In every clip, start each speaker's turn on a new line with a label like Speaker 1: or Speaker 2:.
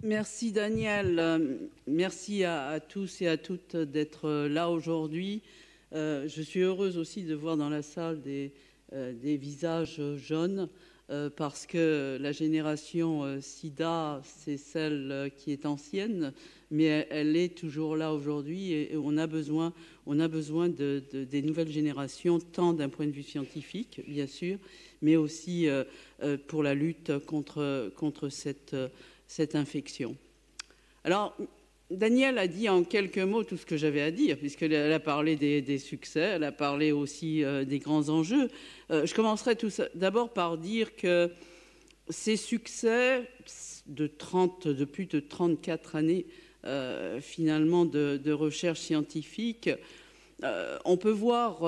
Speaker 1: Merci Daniel, merci à tous et à toutes d'être là aujourd'hui. Je suis heureuse aussi de voir dans la salle des visages jaunes parce que la génération SIDA, c'est celle qui est ancienne, mais elle est toujours là aujourd'hui et on a besoin des nouvelles générations, tant d'un point de vue scientifique, bien sûr, mais aussi pour la lutte contre cette infection. Alors, Daniel a dit en quelques mots tout ce que j'avais à dire, puisqu'elle a parlé des succès, elle a parlé aussi des grands enjeux. Je commencerai d'abord par dire que ces succès de plus de 34 années finalement de recherche scientifique, on peut voir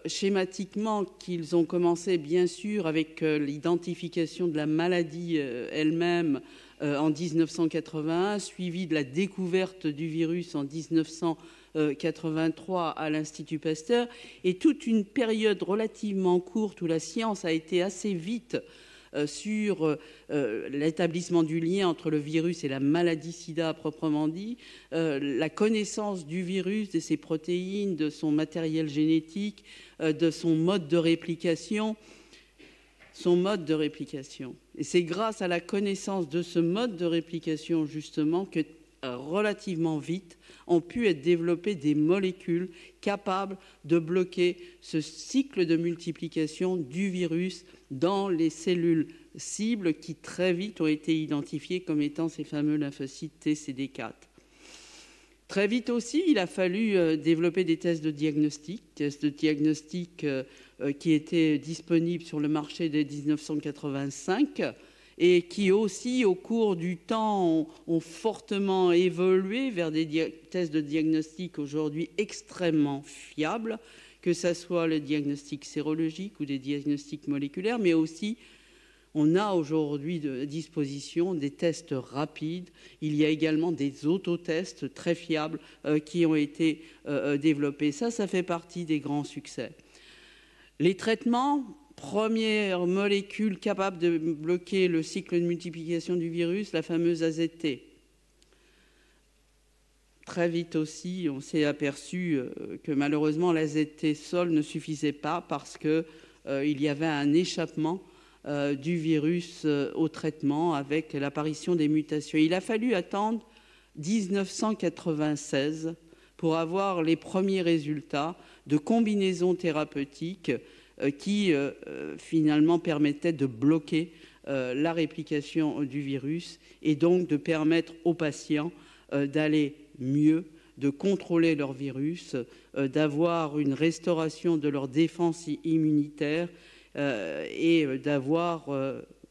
Speaker 1: schématiquement qu'ils ont commencé bien sûr avec l'identification de la maladie elle-même en 1981, suivi de la découverte du virus en 1983 à l'Institut Pasteur, et toute une période relativement courte où la science a été assez vite sur l'établissement du lien entre le virus et la maladie SIDA proprement dit, la connaissance du virus, de ses protéines, de son matériel génétique, de son mode de réplication. Et c'est grâce à la connaissance de ce mode de réplication justement que relativement vite ont pu être développées des molécules capables de bloquer ce cycle de multiplication du virus dans les cellules cibles qui très vite ont été identifiées comme étant ces fameux lymphocytes TCD4. Très vite aussi, il a fallu développer des tests de diagnostic qui étaient disponibles sur le marché dès 1985 et qui aussi, au cours du temps, ont fortement évolué vers des tests de diagnostic aujourd'hui extrêmement fiables, que ce soit le diagnostic sérologique ou des diagnostics moléculaires, mais aussi on a aujourd'hui à disposition des tests rapides. Il y a également des autotests très fiables qui ont été développés. Ça fait partie des grands succès. Les traitements, première molécule capable de bloquer le cycle de multiplication du virus, la fameuse AZT. Très vite aussi, on s'est aperçu que malheureusement l'AZT seul ne suffisait pas parce qu'il y avait un échappement du virus au traitement avec l'apparition des mutations. Il a fallu attendre 1996 pour avoir les premiers résultats de combinaisons thérapeutiques qui finalement permettaient de bloquer la réplication du virus et donc de permettre aux patients d'aller mieux, de contrôler leur virus, d'avoir une restauration de leur défense immunitaire et d'avoir,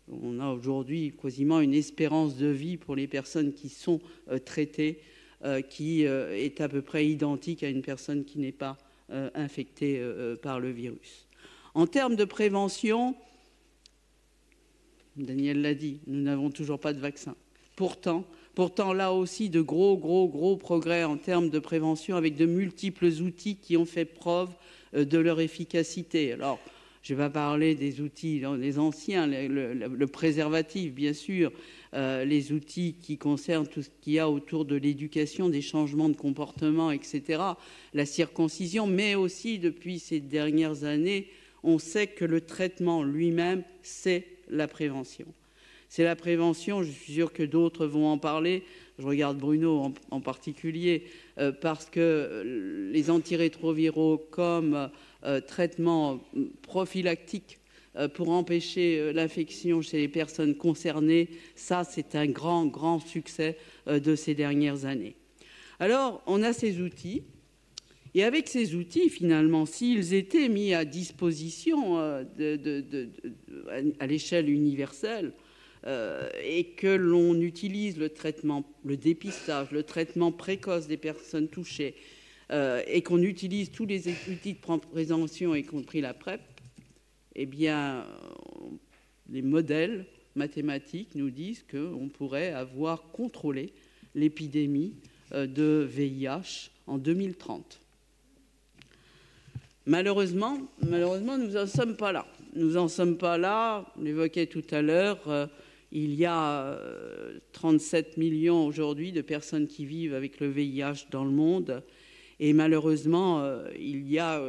Speaker 1: on a aujourd'hui quasiment une espérance de vie pour les personnes qui sont traitées qui est à peu près identique à une personne qui n'est pas infectée par le virus. En termes de prévention, Daniel l'a dit, nous n'avons toujours pas de vaccin. Pourtant, là aussi, de gros progrès en termes de prévention avec de multiples outils qui ont fait preuve de leur efficacité. Alors, je ne vais pas parler des outils, les anciens, le préservatif, bien sûr, les outils qui concernent tout ce qu'il y a autour de l'éducation, des changements de comportement, etc., la circoncision, mais aussi, depuis ces dernières années, on sait que le traitement lui-même, c'est la prévention. C'est la prévention, je suis sûr que d'autres vont en parler, je regarde Bruno en particulier, parce que les antirétroviraux comme traitement prophylactique pour empêcher l'infection chez les personnes concernées, ça c'est un grand succès de ces dernières années. Alors, on a ces outils, et avec ces outils, finalement, s'ils étaient mis à disposition à l'échelle universelle, et que l'on utilise le traitement, le dépistage, le traitement précoce des personnes touchées, et qu'on utilise tous les outils de prévention, y compris la PrEP, eh bien, les modèles mathématiques nous disent qu'on pourrait avoir contrôlé l'épidémie de VIH en 2030. Malheureusement, nous n'en sommes pas là. Nous n'en sommes pas là. On évoquait tout à l'heure Il y a 37 millions aujourd'hui de personnes qui vivent avec le VIH dans le monde. Et malheureusement, il y a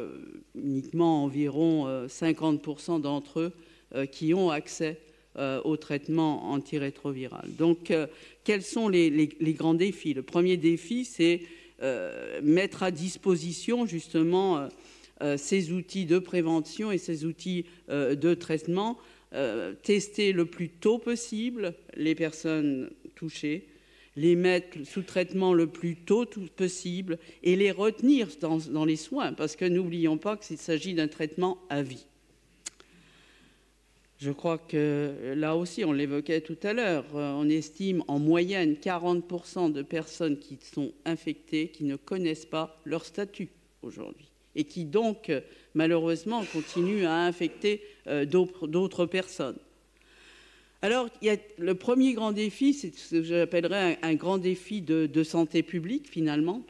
Speaker 1: uniquement environ 50% d'entre eux qui ont accès au traitement antirétroviral. Donc, quels sont les grands défis? Le premier défi, c'est mettre à disposition justement ces outils de prévention et ces outils de traitement, tester le plus tôt possible les personnes touchées, les mettre sous traitement le plus tôt possible et les retenir dans les soins, parce que n'oublions pas qu'il s'agit d'un traitement à vie. Je crois que là aussi, on l'évoquait tout à l'heure, on estime en moyenne 40% de personnes qui sont infectées qui ne connaissent pas leur statut aujourd'hui et qui donc, malheureusement, continuent à infecter d'autres personnes. Alors, le premier grand défi, c'est ce que j'appellerais un grand défi de santé publique, finalement.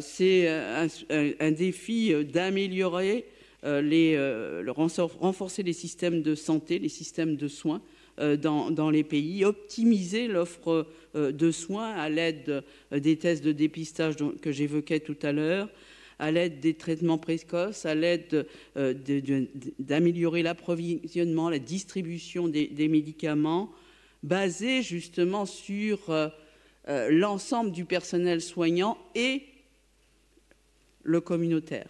Speaker 1: C'est un défi d'améliorer, renforcer les systèmes de santé, les systèmes de soins dans les pays, optimiser l'offre de soins à l'aide des tests de dépistage que j'évoquais tout à l'heure, à l'aide des traitements précoces, à l'aide d'améliorer l'approvisionnement, la distribution des médicaments, basés justement sur l'ensemble du personnel soignant et le communautaire.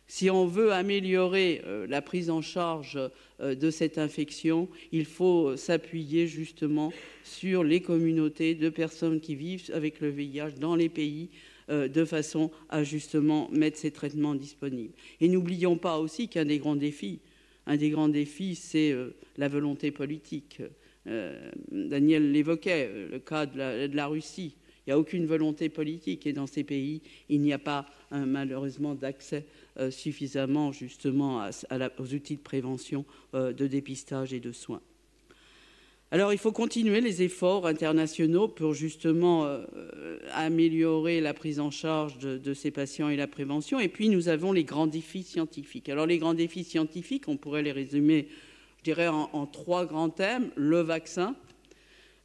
Speaker 1: Si on veut améliorer la prise en charge de cette infection, il faut s'appuyer justement sur les communautés de personnes qui vivent avec le VIH dans les pays, de façon à justement mettre ces traitements disponibles. Et n'oublions pas aussi qu'un des grands défis, c'est la volonté politique. Daniel l'évoquait, le cas de la Russie. Il n'y a aucune volonté politique et dans ces pays, il n'y a pas malheureusement d'accès suffisamment justement aux outils de prévention, de dépistage et de soins. Alors, il faut continuer les efforts internationaux pour justement améliorer la prise en charge de ces patients et la prévention. Et puis, nous avons les grands défis scientifiques. Alors, les grands défis scientifiques, on pourrait les résumer, je dirais, en trois grands thèmes. Le vaccin,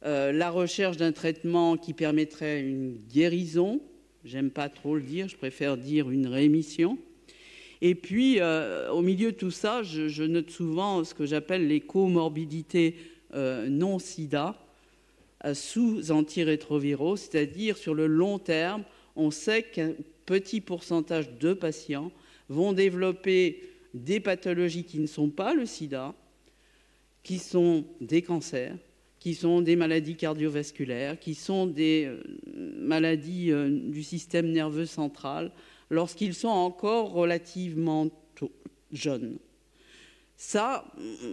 Speaker 1: la recherche d'un traitement qui permettrait une guérison. J'aime pas trop le dire, je préfère dire une rémission. Et puis, au milieu de tout ça, je note souvent ce que j'appelle les comorbidités non-sida sous antirétroviraux, c'est-à-dire sur le long terme, on sait qu'un petit pourcentage de patients vont développer des pathologies qui ne sont pas le sida, qui sont des cancers, qui sont des maladies cardiovasculaires, qui sont des maladies du système nerveux central, lorsqu'ils sont encore relativement jeunes. Ça,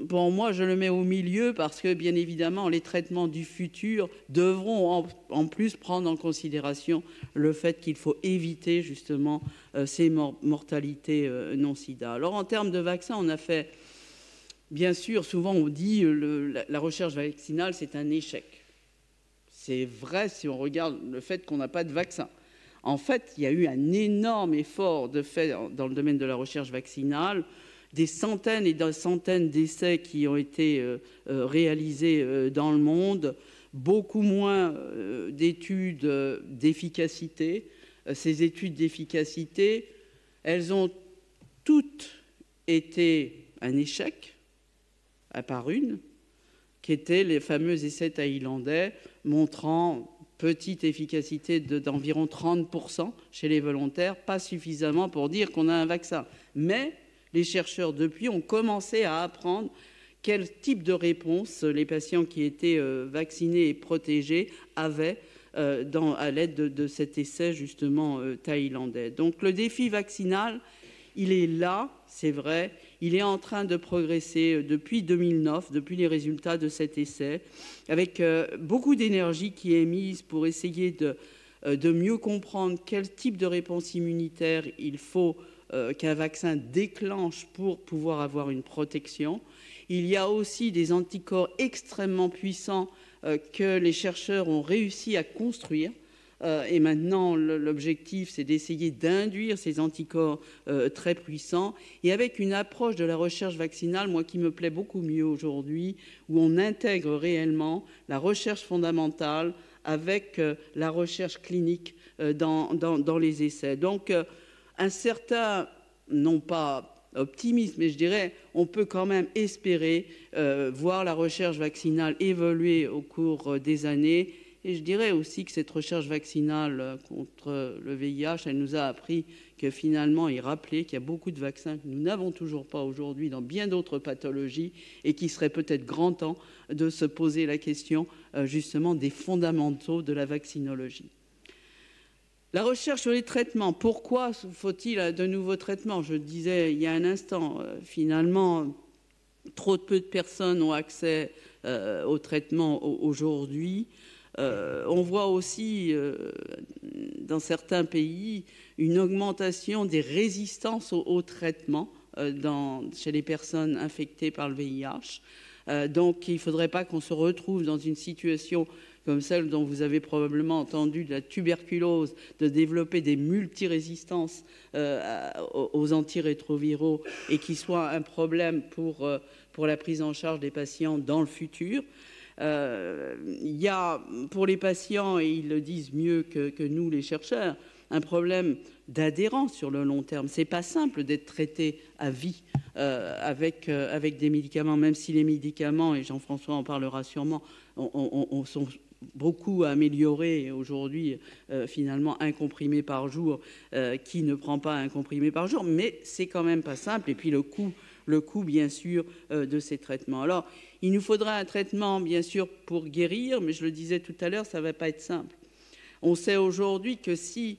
Speaker 1: pour moi, je le mets au milieu parce que, bien évidemment, les traitements du futur devront en plus prendre en considération le fait qu'il faut éviter justement ces mortalités non-sida. Alors, en termes de vaccins, on a fait, bien sûr, souvent on dit la recherche vaccinale, c'est un échec. C'est vrai si on regarde le fait qu'on n'a pas de vaccin. En fait, il y a eu un énorme effort de fait dans le domaine de la recherche vaccinale, des centaines et des centaines d'essais qui ont été réalisés dans le monde, beaucoup moins d'études d'efficacité. Ces études d'efficacité, elles ont toutes été un échec, à part une, qui était les fameux essais thaïlandais montrant petite efficacité d'environ 30% chez les volontaires, pas suffisamment pour dire qu'on a un vaccin. Mais les chercheurs, depuis, ont commencé à apprendre quel type de réponse les patients qui étaient vaccinés et protégés avaient à l'aide de cet essai, justement, thaïlandais. Donc, le défi vaccinal, il est là, c'est vrai. Il est en train de progresser depuis 2009, depuis les résultats de cet essai, avec beaucoup d'énergie qui est mise pour essayer de mieux comprendre quel type de réponse immunitaire il faut qu'un vaccin déclenche pour pouvoir avoir une protection. Il y a aussi des anticorps extrêmement puissants que les chercheurs ont réussi à construire Et maintenant, l'objectif, c'est d'essayer d'induire ces anticorps très puissants. Et avec une approche de la recherche vaccinale, moi, qui me plaît beaucoup mieux aujourd'hui, où on intègre réellement la recherche fondamentale avec la recherche clinique dans les essais. Donc, un certain, non pas optimiste, mais je dirais, on peut quand même espérer voir la recherche vaccinale évoluer au cours des années. Et je dirais aussi que cette recherche vaccinale contre le VIH, elle nous a appris que finalement, et rappelé qu'il y a beaucoup de vaccins que nous n'avons toujours pas aujourd'hui dans bien d'autres pathologies et qu'il serait peut-être grand temps de se poser la question justement des fondamentaux de la vaccinologie. La recherche sur les traitements, pourquoi faut-il de nouveaux traitements? Je disais il y a un instant, finalement, trop peu de personnes ont accès aux traitements aujourd'hui. On voit aussi dans certains pays une augmentation des résistances aux traitements chez les personnes infectées par le VIH. Donc il ne faudrait pas qu'on se retrouve dans une situation comme celle dont vous avez probablement entendu, de la tuberculose, de développer des multirésistances aux antirétroviraux et qui soit un problème pour la prise en charge des patients dans le futur. Il y a pour les patients, et ils le disent mieux que nous les chercheurs, un problème d'adhérence sur le long terme. Ce n'est pas simple d'être traité à vie avec des médicaments, même si les médicaments, et Jean-François en parlera sûrement, sont beaucoup améliorés aujourd'hui, finalement un comprimé par jour, qui ne prend pas un comprimé par jour, mais c'est quand même pas simple. Et puis le coût bien sûr de ces traitements. Alors il nous faudra un traitement bien sûr pour guérir, mais je le disais tout à l'heure, ça ne va pas être simple. On sait aujourd'hui que si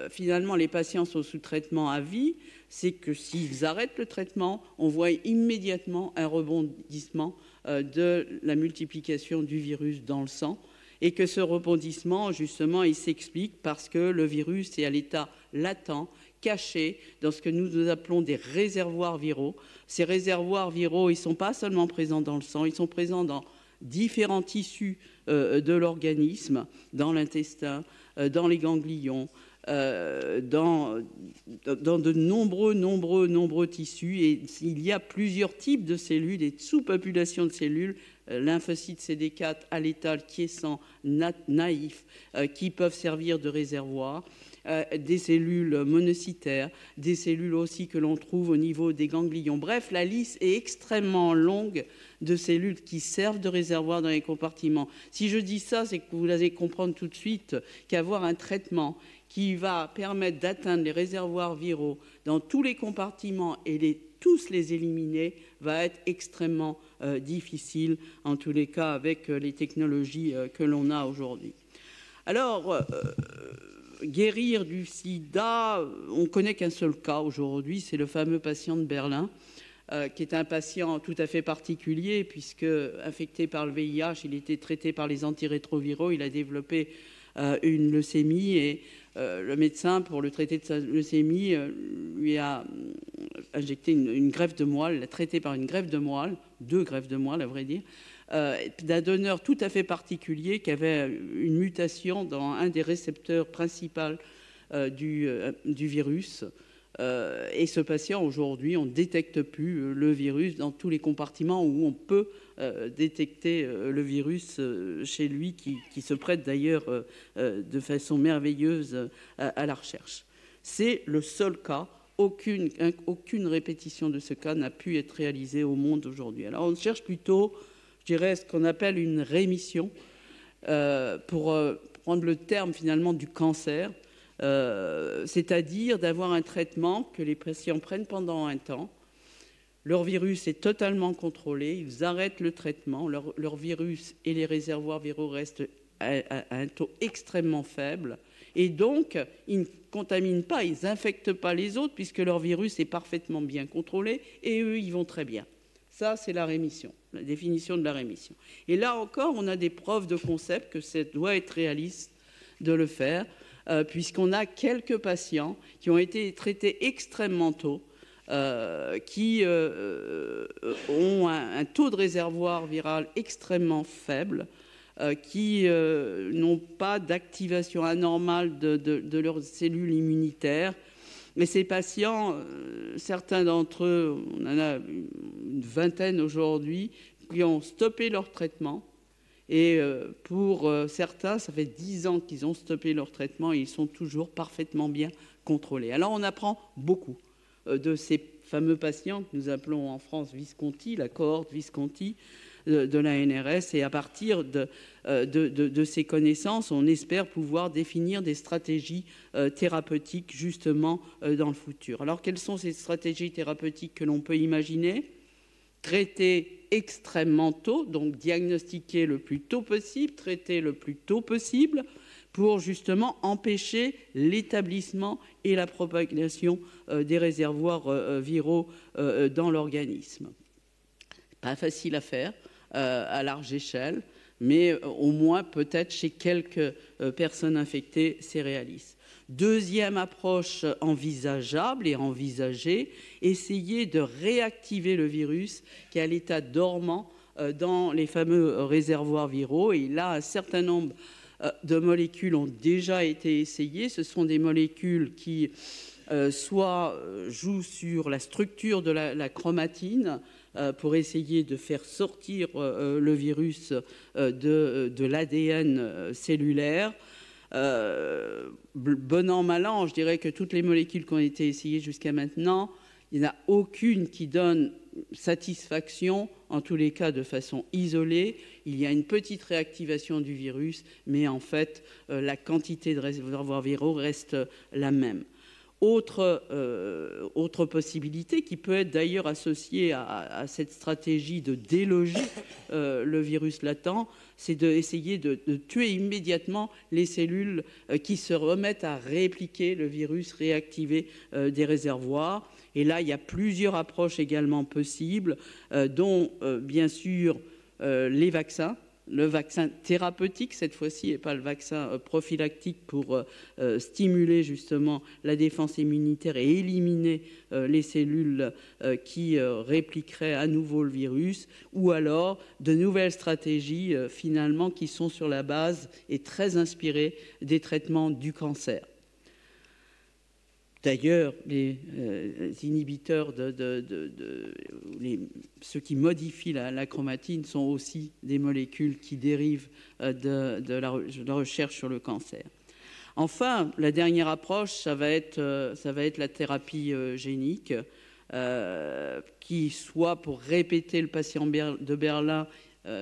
Speaker 1: finalement les patients sont sous traitement à vie, c'est que s'ils arrêtent le traitement, on voit immédiatement un rebondissement de la multiplication du virus dans le sang, et que ce rebondissement, justement, il s'explique parce que le virus est à l'état latent, caché, dans ce que nous appelons des réservoirs viraux. Ces réservoirs viraux, ils ne sont pas seulement présents dans le sang, ils sont présents dans différents tissus de l'organisme, dans l'intestin, dans les ganglions, dans de nombreux tissus. Et il y a plusieurs types de cellules, des sous-populations de cellules, lymphocytes CD4 à l'état quiescent, naïfs, qui peuvent servir de réservoir. Des cellules monocytaires, des cellules aussi que l'on trouve au niveau des ganglions. Bref, la liste est extrêmement longue de cellules qui servent de réservoir dans les compartiments. Si je dis ça, c'est que vous allez comprendre tout de suite qu'avoir un traitement qui va permettre d'atteindre les réservoirs viraux dans tous les compartiments et tous les éliminer va être extrêmement difficile, en tous les cas avec les technologies que l'on a aujourd'hui. Alors, guérir du sida, on ne connaît qu'un seul cas aujourd'hui, c'est le fameux patient de Berlin, qui est un patient tout à fait particulier, puisque infecté par le VIH, il était traité par les antirétroviraux, il a développé une leucémie, et le médecin, pour le traiter de sa leucémie, lui a injecté une greffe de moelle, l'a traité par une greffe de moelle, 2 greffes de moelle à vrai dire, d'un donneur tout à fait particulier qui avait une mutation dans un des récepteurs principaux du virus. Et ce patient, aujourd'hui, on ne détecte plus le virus dans tous les compartiments où on peut détecter le virus chez lui, qui se prête d'ailleurs de façon merveilleuse à la recherche. C'est le seul cas. Aucune répétition de ce cas n'a pu être réalisée au monde aujourd'hui. Alors on cherche plutôt, je dirais, ce qu'on appelle une rémission, pour prendre le terme finalement du cancer, c'est-à-dire d'avoir un traitement que les patients prennent pendant un temps. Leur virus est totalement contrôlé, ils arrêtent le traitement, leur virus et les réservoirs viraux restent à un taux extrêmement faible, et donc ils ne contaminent pas, ils n'infectent pas les autres puisque leur virus est parfaitement bien contrôlé et eux, ils vont très bien. Ça, c'est la rémission, la définition de la rémission. Et là encore, on a des preuves de concept que ça doit être réaliste de le faire, puisqu'on a quelques patients qui ont été traités extrêmement tôt, qui ont un taux de réservoir viral extrêmement faible, qui n'ont pas d'activation anormale de leurs cellules immunitaires. Mais ces patients, certains d'entre eux, on en a une vingtaine aujourd'hui, qui ont stoppé leur traitement. Et pour certains, ça fait 10 ans qu'ils ont stoppé leur traitement et ils sont toujours parfaitement bien contrôlés. Alors on apprend beaucoup de ces fameux patients que nous appelons en France Visconti, la cohorte Visconti de l'ANRS. Et à partir de ces connaissances, on espère pouvoir définir des stratégies thérapeutiques justement dans le futur. Alors quelles sont ces stratégies thérapeutiques que l'on peut imaginer ? Traiter extrêmement tôt, donc diagnostiquer le plus tôt possible, traiter le plus tôt possible pour justement empêcher l'établissement et la propagation des réservoirs viraux dans l'organisme. Pas facile à faire à large échelle, mais au moins peut-être chez quelques personnes infectées, c'est réaliste. Deuxième approche envisageable et envisagée, essayer de réactiver le virus qui est à l'état dormant dans les fameux réservoirs viraux. Et là, un certain nombre de molécules ont déjà été essayées. Ce sont des molécules qui soit jouent sur la structure de la chromatine pour essayer de faire sortir le virus de l'ADN cellulaire. Bon an, mal an, je dirais que toutes les molécules qui ont été essayées jusqu'à maintenant, il n'y en a aucune qui donne satisfaction, en tous les cas de façon isolée. Il y a une petite réactivation du virus, mais en fait, la quantité de réservoirs viraux reste la même. Autre possibilité qui peut être d'ailleurs associée à cette stratégie de déloger le virus latent, c'est d'essayer de tuer immédiatement les cellules qui se remettent à répliquer le virus, réactiver des réservoirs. Et là, il y a plusieurs approches également possibles, dont bien sûr les vaccins. Le vaccin thérapeutique, cette fois-ci, et pas le vaccin prophylactique pour stimuler justement la défense immunitaire et éliminer les cellules qui répliqueraient à nouveau le virus, ou alors de nouvelles stratégies finalement qui sont sur la base et très inspirées des traitements du cancer. D'ailleurs, les inhibiteurs, ceux qui modifient la chromatine sont aussi des molécules qui dérivent de la recherche sur le cancer. Enfin, la dernière approche, ça va être la thérapie génique, qui soit pour répéter le patient de Berlin,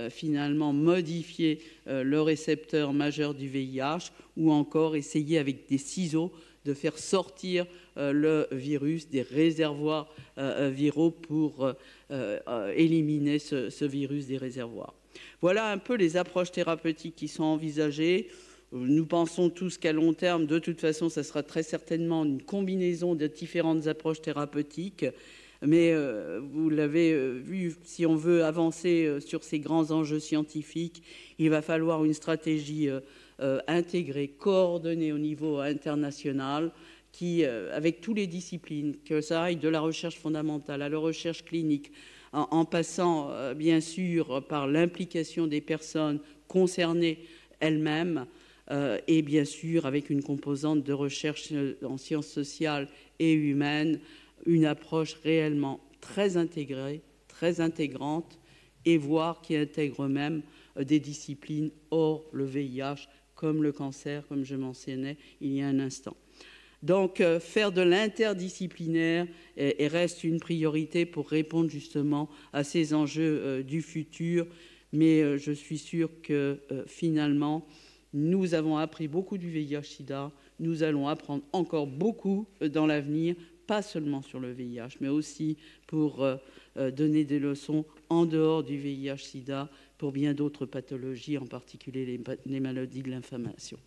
Speaker 1: finalement modifier le récepteur majeur du VIH, ou encore essayer avec des ciseaux de faire sortir le virus des réservoirs viraux pour éliminer ce virus des réservoirs. Voilà un peu les approches thérapeutiques qui sont envisagées. Nous pensons tous qu'à long terme, de toute façon, ça sera très certainement une combinaison de différentes approches thérapeutiques. Mais vous l'avez vu, si on veut avancer sur ces grands enjeux scientifiques, il va falloir une stratégie intégrée, coordonnée au niveau international, qui, avec toutes les disciplines, que ça aille de la recherche fondamentale à la recherche clinique, en passant bien sûr par l'implication des personnes concernées elles-mêmes, et bien sûr avec une composante de recherche en sciences sociales et humaines, une approche réellement très intégrée, très intégrante, et voire qui intègre même des disciplines hors le VIH, comme le cancer, comme je mentionnais il y a un instant. Donc, faire de l'interdisciplinaire reste une priorité pour répondre justement à ces enjeux du futur. Mais je suis sûre que finalement, nous avons appris beaucoup du VIH-Sida. Nous allons apprendre encore beaucoup dans l'avenir, pas seulement sur le VIH, mais aussi pour donner des leçons en dehors du VIH-Sida pour bien d'autres pathologies, en particulier les maladies de l'inflammation.